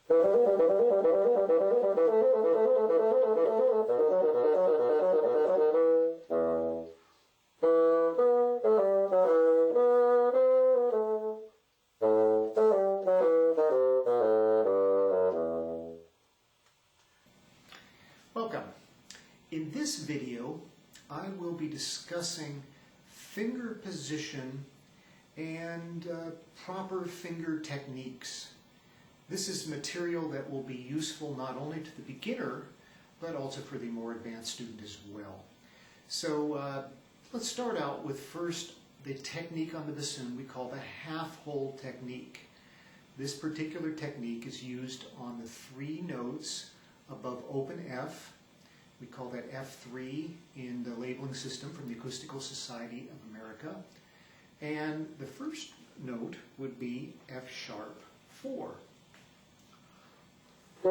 Welcome. In this video, I will be discussing finger position and proper finger techniques. This is material that will be useful not only to the beginner, but also for the more advanced student as well. So let's start out with first the technique on the bassoon we call the half-hole technique. This particular technique is used on the 3 notes above open F. We call that F3 in the labeling system from the Acoustical Society of America. And the first note would be F sharp 4. Now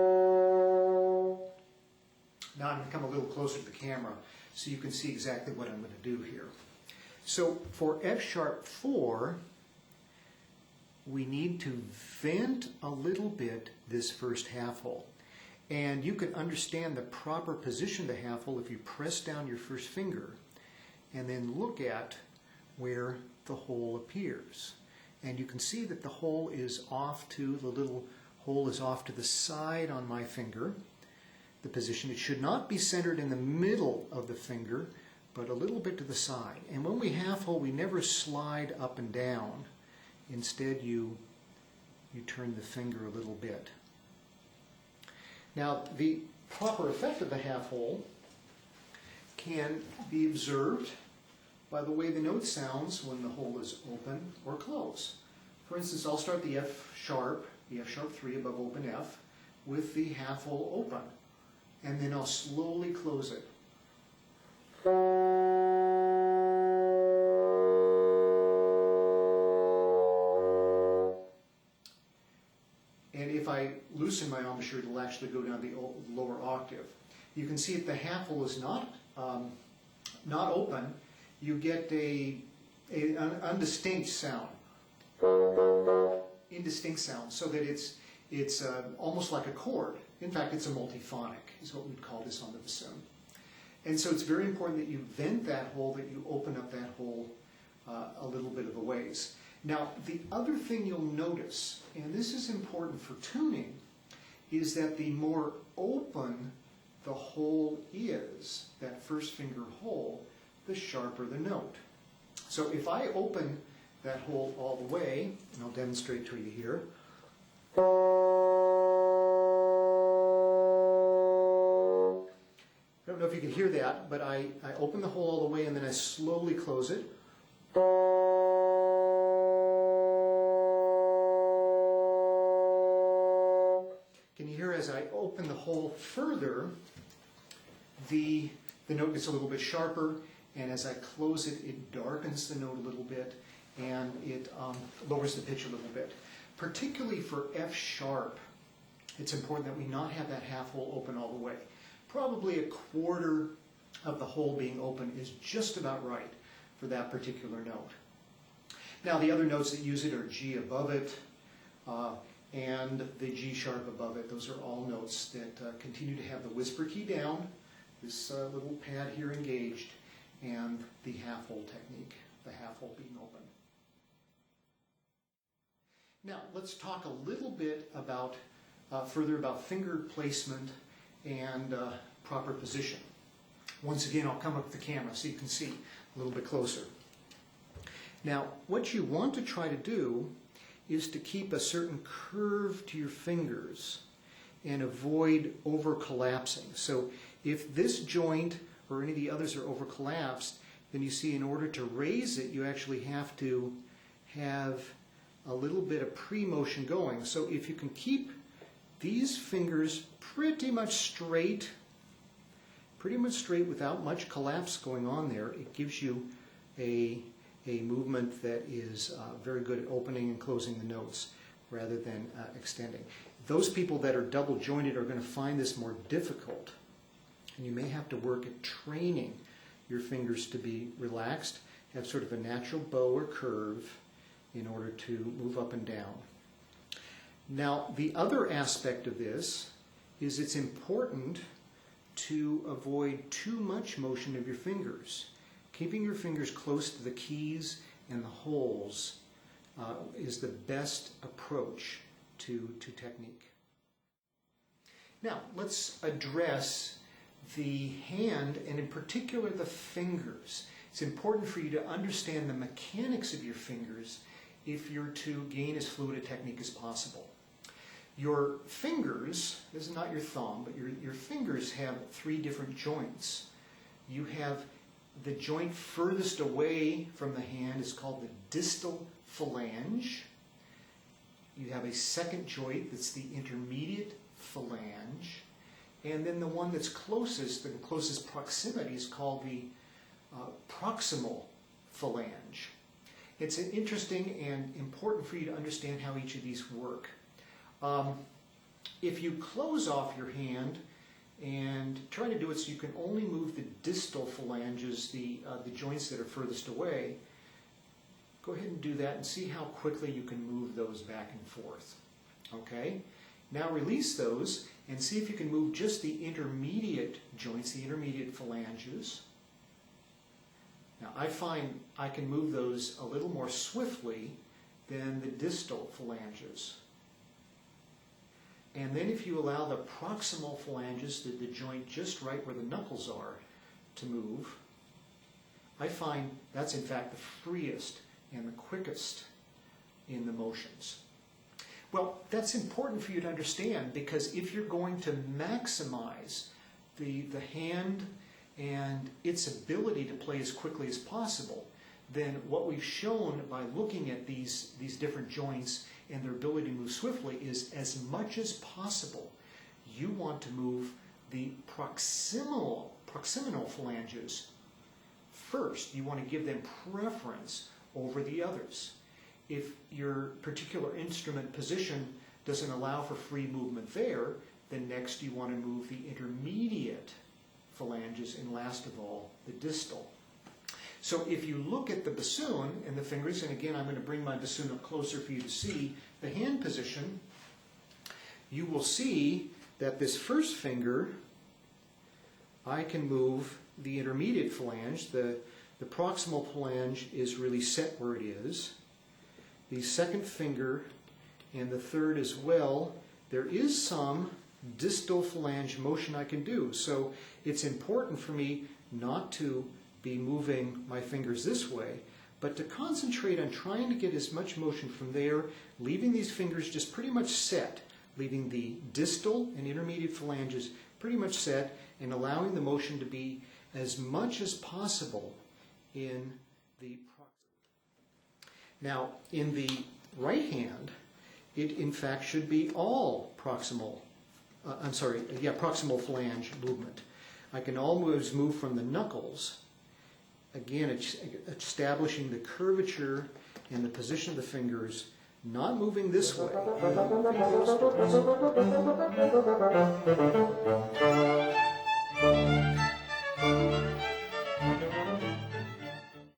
I'm going to come a little closer to the camera so you can see exactly what I'm going to do here. So for F sharp 4, we need to vent a little bit this first half hole. And you can understand the proper position of the half hole if you press down your first finger and then look at where the hole appears. And you can see that the hole is off to, the little hole is off to the side on my finger. The position, it should not be centered in the middle of the finger, but a little bit to the side. And when we half hole, we never slide up and down. Instead, you turn the finger a little bit. Now, the proper effect of the half hole can be observed by the way the note sounds when the hole is open or closed. For instance, I'll start the F sharp 3 above open F, with the half hole open, and then I'll slowly close it. And if I loosen my embouchure, it'll actually go down the lower octave. You can see if the half hole is not open, you get an undistinct sound, indistinct sound, so that it's almost like a chord. In fact, it's a multiphonic, is what we'd call this on the bassoon. And so it's very important that you vent that hole, that you open up that hole a little bit of a ways. Now, the other thing you'll notice, and this is important for tuning, is that the more open the hole is, that first finger hole, the sharper the note. So if I open that hole all the way, and I'll demonstrate to you here. I don't know if you can hear that, but I open the hole all the way and then I slowly close it. Can you hear as I open the hole further, the note gets a little bit sharper, and as I close it, it darkens the note a little bit, and it lowers the pitch a little bit. Particularly for F sharp, it's important that we not have that half hole open all the way. Probably a quarter of the hole being open is just about right for that particular note. Now the other notes that use it are G above it and the G sharp above it. Those are all notes that continue to have the whisper key down, this little pad here engaged, and the half hole technique, the half hole being open. Now let's talk a little bit about further about finger placement and proper position. Once again, I'll come up with the camera so you can see a little bit closer. Now, what you want to try to do is to keep a certain curve to your fingers and avoid over collapsing. So if this joint or any of the others are over collapsed, then you see in order to raise it, you actually have to have a little bit of pre-motion going. So if you can keep these fingers pretty much straight without much collapse going on there, it gives you a movement that is very good at opening and closing the notes rather than extending. Those people that are double jointed are going to find this more difficult, and you may have to work at training your fingers to be relaxed, have sort of a natural bow or curve in order to move up and down. Now, the other aspect of this is it's important to avoid too much motion of your fingers. Keeping your fingers close to the keys and the holes is the best approach to technique. Now, let's address the hand, and in particular the fingers. It's important for you to understand the mechanics of your fingers if you're to gain as fluid a technique as possible. Your fingers, this is not your thumb, but your fingers have three different joints. You have the joint furthest away from the hand is called the distal phalange. You have a second joint that's the intermediate phalange. And then the one that's closest, the closest proximity, is called the proximal phalange. It's interesting and important for you to understand how each of these work. If you close off your hand and try to do it so you can only move the distal phalanges, the joints that are furthest away, go ahead and do that and see how quickly you can move those back and forth. Okay? Now release those and see if you can move just the intermediate joints, the intermediate phalanges. Now I find I can move those a little more swiftly than the distal phalanges. And then if you allow the proximal phalanges, the joint just right where the knuckles are, to move, I find that's in fact the freest and the quickest in the motions. Well, that's important for you to understand, because if you're going to maximize the hand and its ability to play as quickly as possible, then what we've shown by looking at these different joints and their ability to move swiftly is, as much as possible, you want to move the proximal phalanges first. You want to give them preference over the others. If your particular instrument position doesn't allow for free movement there, then next you want to move the intermediate phalanges, and last of all, the distal. So if you look at the bassoon and the fingers, and again I'm going to bring my bassoon up closer for you to see the hand position, you will see that this first finger, I can move the intermediate phalange. The proximal phalange is really set where it is. The second finger and the third as well, there is some distal phalange motion I can do. So it's important for me not to be moving my fingers this way, but to concentrate on trying to get as much motion from there, leaving these fingers just pretty much set, leaving the distal and intermediate phalanges pretty much set, and allowing the motion to be as much as possible in the proximal. Now, in the right hand, it in fact should be all proximal phalange movement. I can always move from the knuckles, again establishing the curvature and the position of the fingers, not moving this way.